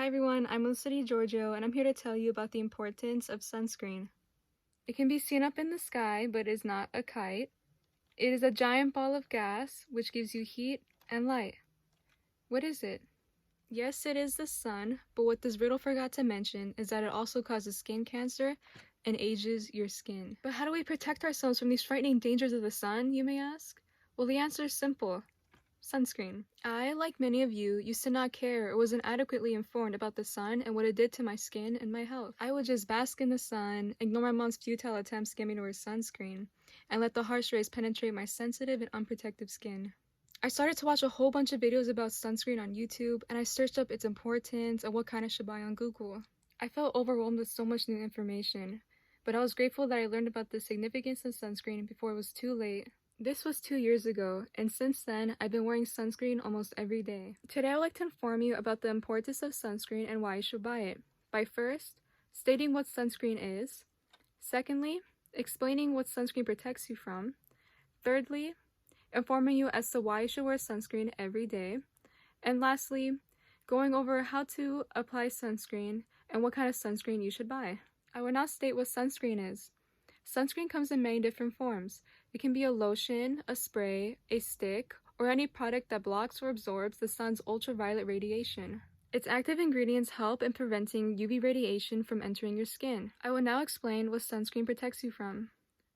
Hi everyone, I'm Felicity Giorgio, and I'm here to tell you about the importance of sunscreen. It can be seen up in the sky, but is not a kite. It is a giant ball of gas, which gives you heat and light. What is it? Yes, it is the sun, but what this riddle forgot to mention is that it also causes skin cancer and ages your skin. But how do we protect ourselves from these frightening dangers of the sun, you may ask? Well, the answer is simple. Sunscreen. I, like many of you, used to not care or wasn't adequately informed about the sun and what it did to my skin and my health. I would just bask in the sun, ignore my mom's futile attempts to get me to wear sunscreen, and let the harsh rays penetrate my sensitive and unprotected skin. I started to watch a whole bunch of videos about sunscreen on YouTube, and I searched up its importance and what kind I should buy on Google. I felt overwhelmed with so much new information, but I was grateful that I learned about the significance of sunscreen before it was too late. This was 2 years ago, and since then, I've been wearing sunscreen almost every day. Today, I would like to inform you about the importance of sunscreen and why you should buy it, by first, stating what sunscreen is, secondly, explaining what sunscreen protects you from, thirdly, informing you as to why you should wear sunscreen every day, and lastly, going over how to apply sunscreen and what kind of sunscreen you should buy. I will now state what sunscreen is. Sunscreen comes in many different forms. It can be a lotion, a spray, a stick, or any product that blocks or absorbs the sun's ultraviolet radiation. Its active ingredients help in preventing UV radiation from entering your skin. I will now explain what sunscreen protects you from.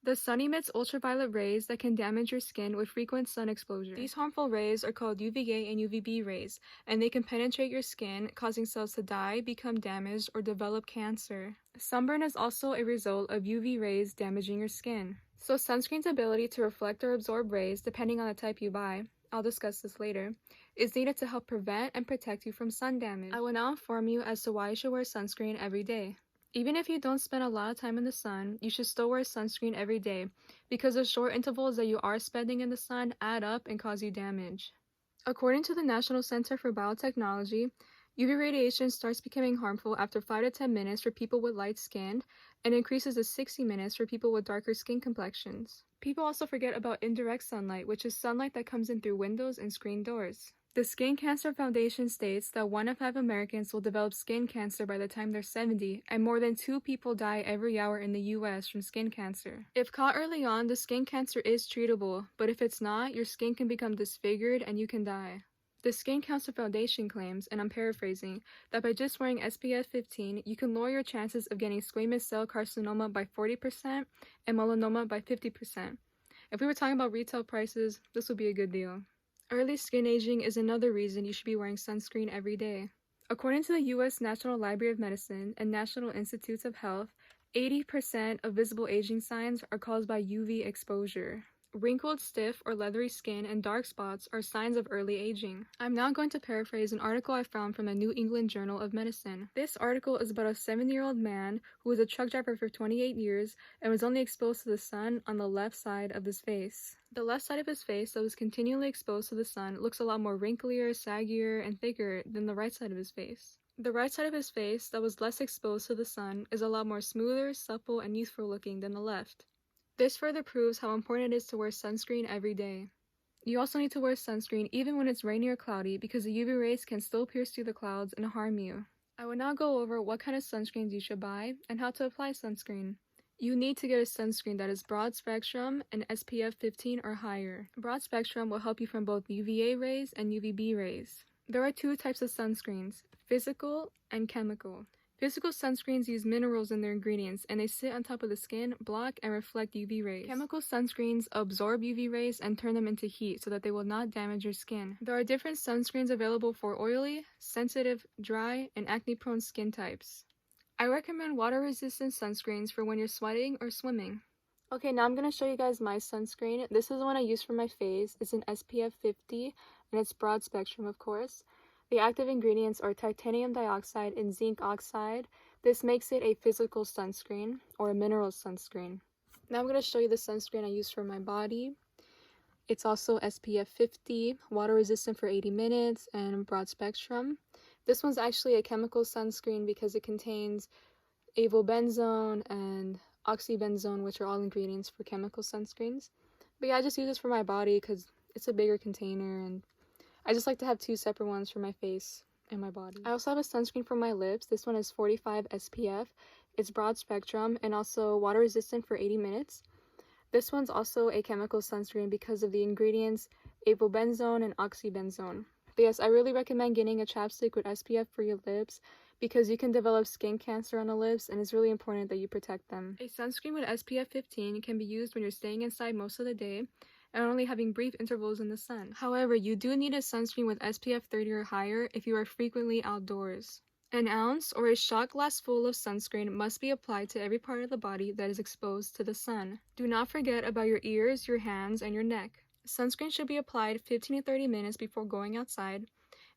The sun emits ultraviolet rays that can damage your skin with frequent sun exposure. These harmful rays are called UVA and UVB rays, and they can penetrate your skin, causing cells to die, become damaged, or develop cancer. Sunburn is also a result of UV rays damaging your skin. So sunscreen's ability to reflect or absorb rays, depending on the type you buy, I'll discuss this later, is needed to help prevent and protect you from sun damage. I will now inform you as to why you should wear sunscreen every day. Even if you don't spend a lot of time in the sun, you should still wear sunscreen every day because the short intervals that you are spending in the sun add up and cause you damage. According to the National Center for Biotechnology, UV radiation starts becoming harmful after 5 to 10 minutes for people with light skin and increases to 60 minutes for people with darker skin complexions. People also forget about indirect sunlight, which is sunlight that comes in through windows and screen doors. The Skin Cancer Foundation states that 1 in 5 Americans will develop skin cancer by the time they're 70, and more than 2 people die every hour in the US from skin cancer. If caught early on, the skin cancer is treatable, but if it's not, your skin can become disfigured and you can die. The Skin Cancer Foundation claims, and I'm paraphrasing, that by just wearing SPF 15, you can lower your chances of getting squamous cell carcinoma by 40% and melanoma by 50%. If we were talking about retail prices, this would be a good deal. Early skin aging is another reason you should be wearing sunscreen every day. According to the U.S. National Library of Medicine and National Institutes of Health, 80% of visible aging signs are caused by UV exposure. Wrinkled, stiff, or leathery skin and dark spots are signs of early aging. I'm now going to paraphrase an article I found from the New England Journal of Medicine. This article is about a 70-year-old man who was a truck driver for 28 years and was only exposed to the sun on the left side of his face. The left side of his face that was continually exposed to the sun looks a lot more wrinklier, saggier, and thicker than the right side of his face. The right side of his face that was less exposed to the sun is a lot more smoother, supple, and youthful looking than the left. This further proves how important it is to wear sunscreen every day. You also need to wear sunscreen even when it's rainy or cloudy because the UV rays can still pierce through the clouds and harm you. I will now go over what kind of sunscreens you should buy and how to apply sunscreen. You need to get a sunscreen that is broad spectrum and SPF 15 or higher. Broad spectrum will help you from both UVA rays and UVB rays. There are 2 types of sunscreens, physical and chemical. Physical sunscreens use minerals in their ingredients, and they sit on top of the skin, block, and reflect UV rays. Chemical sunscreens absorb UV rays and turn them into heat so that they will not damage your skin. There are different sunscreens available for oily, sensitive, dry, and acne-prone skin types. I recommend water-resistant sunscreens for when you're sweating or swimming. Okay, now I'm going to show you guys my sunscreen. This is the one I use for my face. It's an SPF 50, and it's broad spectrum, of course. The active ingredients are titanium dioxide and zinc oxide. This makes it a physical sunscreen, or a mineral sunscreen. Now I'm going to show you the sunscreen I use for my body. It's also SPF 50, water resistant for 80 minutes, and broad spectrum. This one's actually a chemical sunscreen because it contains avobenzone and oxybenzone, which are all ingredients for chemical sunscreens. But yeah, I just use this for my body because it's a bigger container, and I just like to have 2 separate ones for my face in my body. I also have a sunscreen for my lips. This one is 45 SPF. It's broad spectrum and also water resistant for 80 minutes. This one's also a chemical sunscreen because of the ingredients avobenzone and oxybenzone. But yes, I really recommend getting a chapstick with SPF for your lips because you can develop skin cancer on the lips and it's really important that you protect them. A sunscreen with SPF 15 can be used when you're staying inside most of the day and only having brief intervals in the sun. However, you do need a sunscreen with SPF 30 or higher if you are frequently outdoors. An ounce or a shot glass full of sunscreen must be applied to every part of the body that is exposed to the sun. Do not forget about your ears, your hands, and your neck. Sunscreen should be applied 15 to 30 minutes before going outside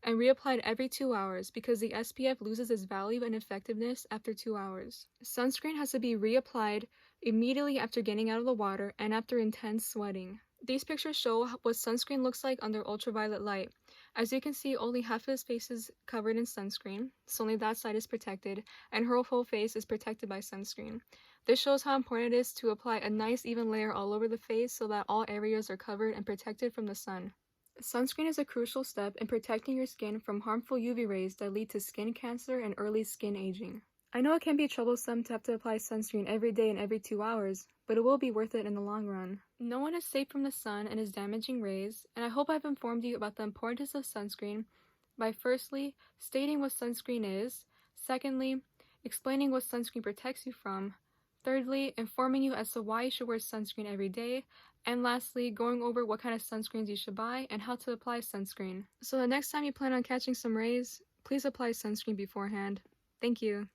and reapplied every 2 hours because the SPF loses its value and effectiveness after 2 hours. Sunscreen has to be reapplied immediately after getting out of the water and after intense sweating. These pictures show what sunscreen looks like under ultraviolet light. As you can see, only half of his face is covered in sunscreen, so only that side is protected, and her whole face is protected by sunscreen. This shows how important it is to apply a nice even layer all over the face so that all areas are covered and protected from the sun. Sunscreen is a crucial step in protecting your skin from harmful UV rays that lead to skin cancer and early skin aging. I know it can be troublesome to have to apply sunscreen every day and every 2 hours, but it will be worth it in the long run. No one is safe from the sun and its damaging rays, and I hope I've informed you about the importance of sunscreen by firstly, stating what sunscreen is, secondly, explaining what sunscreen protects you from, thirdly, informing you as to why you should wear sunscreen every day, and lastly, going over what kind of sunscreens you should buy and how to apply sunscreen. So the next time you plan on catching some rays, please apply sunscreen beforehand. Thank you.